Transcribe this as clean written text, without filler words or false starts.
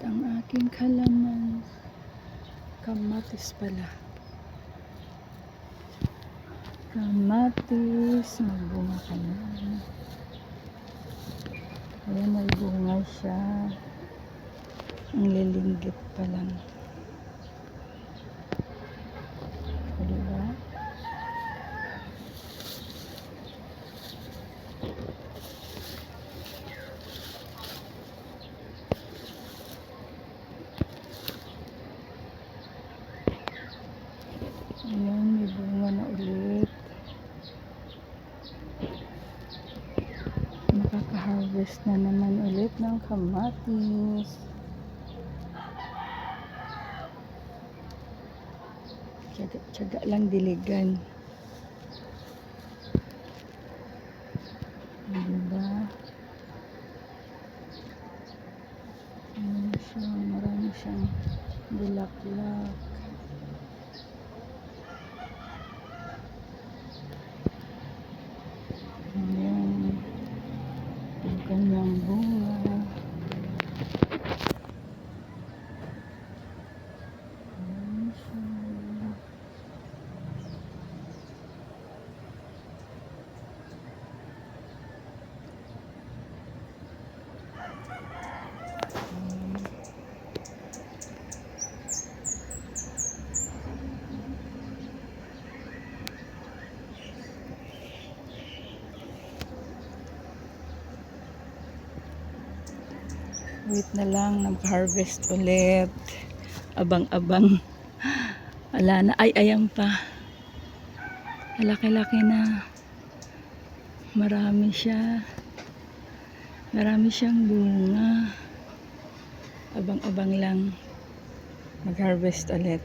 ang aking halaman. Kamatis pala. Kamatis. Magbunga ka na. Ayan, may bunga siya. Ang lilinggit pa lang. Diba? Ayan, may bunga na ulit. Makaka-harvest na naman ulit ng kamatis. Tiyaga lang diligan. Diba? Ayan siya, marami siyang bulaklak. Ayan, ang kanyang bunga. Ayan siya. Wait na lang na maka-harvest ulit. Abang-abang. Wala na. Ay, ayan pa. Laki-laki na. Marami siya. Marami siyang bunga. Abang-abang lang. Mag-harvest ulit.